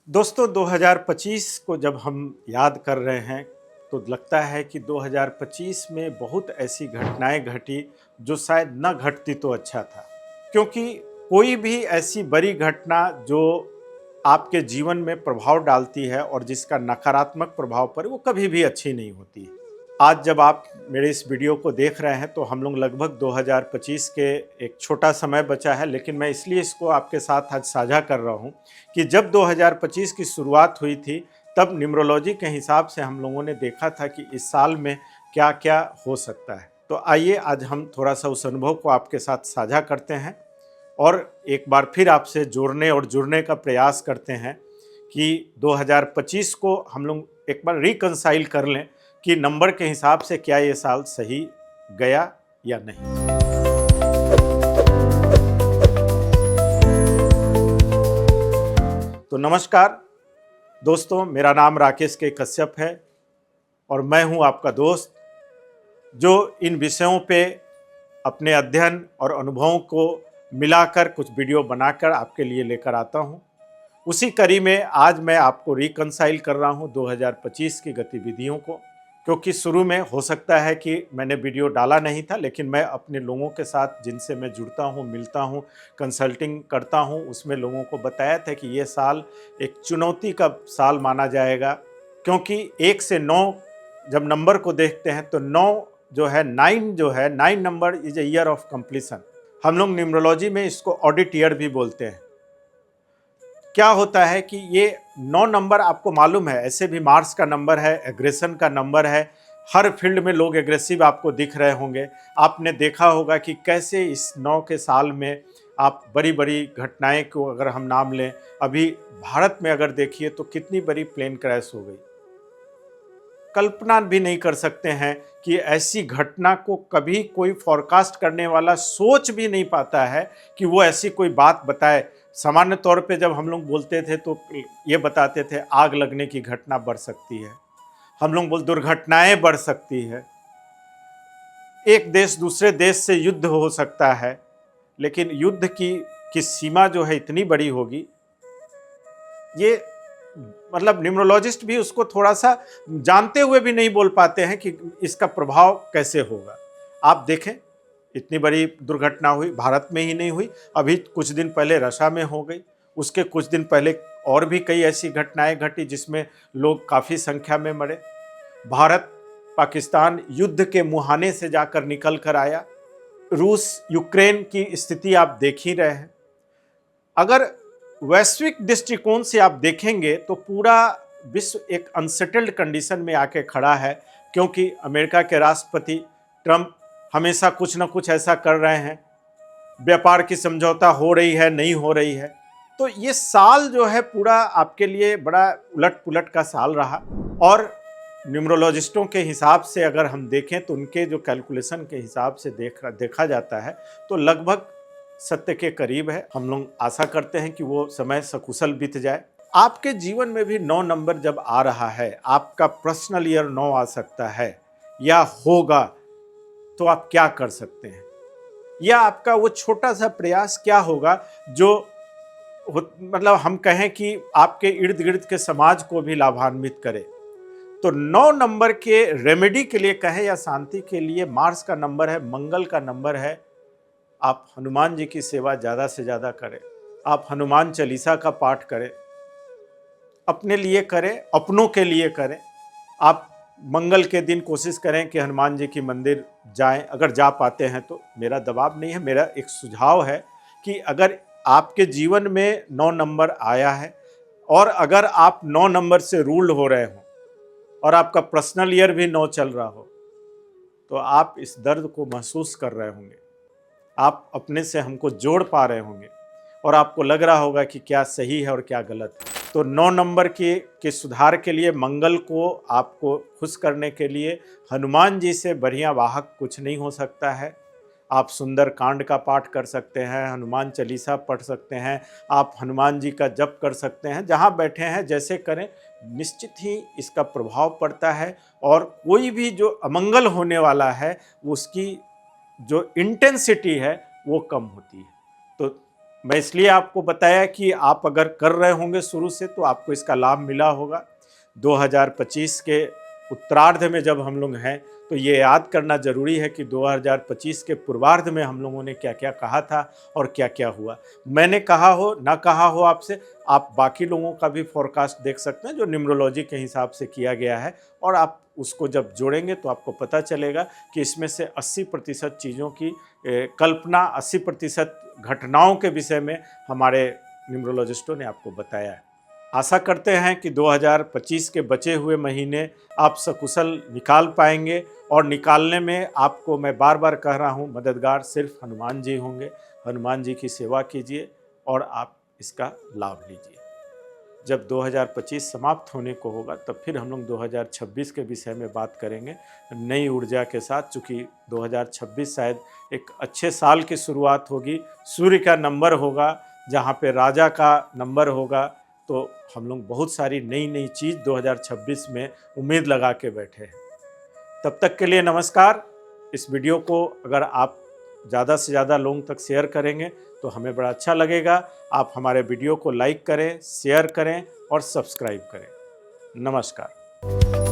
दोस्तों 2025 को जब हम याद कर रहे हैं तो लगता है कि 2025 में बहुत ऐसी घटनाएं घटी जो शायद न घटती तो अच्छा था। क्योंकि कोई भी ऐसी बड़ी घटना जो आपके जीवन में प्रभाव डालती है और जिसका नकारात्मक प्रभाव पड़े वो कभी भी अच्छी नहीं होती है। आज जब आप मेरे इस वीडियो को देख रहे हैं तो हम लोग लगभग 2025 के एक छोटा समय बचा है, लेकिन मैं इसलिए इसको आपके साथ आज साझा कर रहा हूं कि जब 2025 की शुरुआत हुई थी तब न्यूमरोलॉजी के हिसाब से हम लोगों ने देखा था कि इस साल में क्या क्या हो सकता है। तो आइए आज हम थोड़ा सा उस अनुभव को आपके साथ साझा करते हैं और एक बार फिर आपसे जोड़ने और जुड़ने का प्रयास करते हैं कि 2025 को हम लोग एक बार रिकंसाइल कर लें कि नंबर के हिसाब से क्या ये साल सही गया या नहीं। तो नमस्कार दोस्तों, मेरा नाम राकेश के कश्यप है और मैं हूं आपका दोस्त जो इन विषयों पे अपने अध्ययन और अनुभवों को मिलाकर कुछ वीडियो बनाकर आपके लिए लेकर आता हूं। उसी कड़ी में आज मैं आपको रिकंसाइल कर रहा हूं 2025 की गतिविधियों को, क्योंकि शुरू में हो सकता है कि मैंने वीडियो डाला नहीं था, लेकिन मैं अपने लोगों के साथ जिनसे मैं जुड़ता हूं, मिलता हूं, कंसल्टिंग करता हूं, उसमें लोगों को बताया था कि ये साल एक चुनौती का साल माना जाएगा। क्योंकि 1 से 9 जब नंबर को देखते हैं तो 9 जो है 9 number is a year of completion. हम लोग न्यूमरोलॉजी में इसको ऑडिट ईयर भी बोलते हैं। क्या होता है कि ये 9 नंबर आपको मालूम है, ऐसे भी मार्स का नंबर है, एग्रेशन का नंबर है। हर फील्ड में लोग एग्रेसिव आपको दिख रहे होंगे। आपने देखा होगा कि कैसे इस 9 के साल में आप बड़ी बड़ी घटनाएं को अगर हम नाम लें, अभी भारत में अगर देखिए तो कितनी बड़ी प्लेन क्रैश हो गई। कल्पना भी नहीं कर सकते हैं कि ऐसी घटना को कभी कोई फॉरकास्ट करने वाला सोच भी नहीं पाता है कि वो ऐसी कोई बात बताए। सामान्य तौर पे जब हम लोग बोलते थे तो ये बताते थे आग लगने की घटना बढ़ सकती है, हम लोग बोल दुर्घटनाएं बढ़ सकती है, एक देश दूसरे देश से युद्ध हो सकता है। लेकिन युद्ध की सीमा जो है इतनी बड़ी होगी, ये मतलब न्यूमरोलॉजिस्ट भी उसको थोड़ा सा जानते हुए भी नहीं बोल पाते हैं कि इसका प्रभाव कैसे होगा। आप देखें, इतनी बड़ी दुर्घटना हुई, भारत में ही नहीं हुई, अभी कुछ दिन पहले रशिया में हो गई, उसके कुछ दिन पहले और भी कई ऐसी घटनाएं घटी जिसमें लोग काफ़ी संख्या में मरे। भारत पाकिस्तान युद्ध के मुहाने से जाकर निकल कर आया। रूस यूक्रेन की स्थिति आप देख ही रहे हैं। अगर वैश्विक दृष्टिकोण से आप देखेंगे तो पूरा विश्व एक अनसेटल्ड कंडीशन में आके खड़ा है, क्योंकि अमेरिका के राष्ट्रपति ट्रंप हमेशा कुछ ना कुछ ऐसा कर रहे हैं, व्यापार की समझौता हो रही है, नहीं हो रही है। तो ये साल जो है पूरा आपके लिए बड़ा उलट पुलट का साल रहा। और न्यूमरोलॉजिस्टों के हिसाब से अगर हम देखें तो उनके जो कैलकुलेशन के हिसाब से देखा जाता है तो लगभग सत्य के करीब है। हम लोग आशा करते हैं कि वो समय सकुशल बीत जाए। आपके जीवन में भी 9 नंबर जब आ रहा है, आपका पर्सनल ईयर 9 आ सकता है या होगा, तो आप क्या कर सकते हैं, या आपका वो छोटा सा प्रयास क्या होगा जो मतलब हम कहें कि आपके इर्द गिर्द के समाज को भी लाभान्वित करे। तो 9 नंबर के रेमेडी के लिए कहें या शांति के लिए, मार्स का नंबर है, मंगल का नंबर है, आप हनुमान जी की सेवा ज़्यादा से ज़्यादा करें। आप हनुमान चालीसा का पाठ करें, अपने लिए करें, अपनों के लिए करें। आप मंगल के दिन कोशिश करें कि हनुमान जी की मंदिर जाएं, अगर जा पाते हैं तो। मेरा दबाव नहीं है, मेरा एक सुझाव है कि अगर आपके जीवन में 9 नंबर आया है और अगर आप 9 नंबर से रूल्ड हो रहे हो और आपका पर्सनल ईयर भी 9 चल रहा हो, तो आप इस दर्द को महसूस कर रहे होंगे, आप अपने से हमको जोड़ पा रहे होंगे और आपको लग रहा होगा कि क्या सही है और क्या गलत है। तो 9 नंबर के सुधार के लिए, मंगल को आपको खुश करने के लिए हनुमान जी से बढ़िया वाहक कुछ नहीं हो सकता है। आप सुंदर कांड का पाठ कर सकते हैं, हनुमान चालीसा पढ़ सकते हैं, आप हनुमान जी का जप कर सकते हैं। जहाँ बैठे हैं जैसे करें, निश्चित ही इसका प्रभाव पड़ता है और कोई भी जो अमंगल होने वाला है उसकी जो इंटेंसिटी है वो कम होती है। तो मैं इसलिए आपको बताया कि आप अगर कर रहे होंगे शुरू से तो आपको इसका लाभ मिला होगा। 2025 के उत्तरार्ध में जब हम लोग हैं तो ये याद करना ज़रूरी है कि 2025 के पूर्वार्ध में हम लोगों ने क्या क्या कहा था और क्या क्या हुआ। मैंने कहा हो ना कहा हो आपसे, आप बाकी लोगों का भी फोरकास्ट देख सकते हैं जो न्यूमरोलॉजी के हिसाब से किया गया है, और आप उसको जब जोड़ेंगे तो आपको पता चलेगा कि इसमें से 80% चीज़ों की कल्पना, 80% घटनाओं के विषय में हमारे न्यूमरोलॉजिस्टों ने आपको बताया है। आशा करते हैं कि 2025 के बचे हुए महीने आप सकुशल निकाल पाएंगे, और निकालने में आपको मैं बार बार कह रहा हूँ, मददगार सिर्फ हनुमान जी होंगे। हनुमान जी की सेवा कीजिए और आप इसका लाभ लीजिए। जब 2025 समाप्त होने को होगा तब फिर हम लोग 2026 के विषय में बात करेंगे नई ऊर्जा के साथ, चूँकि 2026 शायद एक अच्छे साल की शुरुआत होगी। सूर्य का नंबर होगा, जहाँ पे राजा का नंबर होगा, तो हम लोग बहुत सारी नई नई चीज़ 2026 में उम्मीद लगा के बैठे हैं। तब तक के लिए नमस्कार। इस वीडियो को अगर आप ज़्यादा से ज़्यादा लोगों तक शेयर करेंगे तो हमें बड़ा अच्छा लगेगा। आप हमारे वीडियो को लाइक करें, शेयर करें और सब्सक्राइब करें। नमस्कार।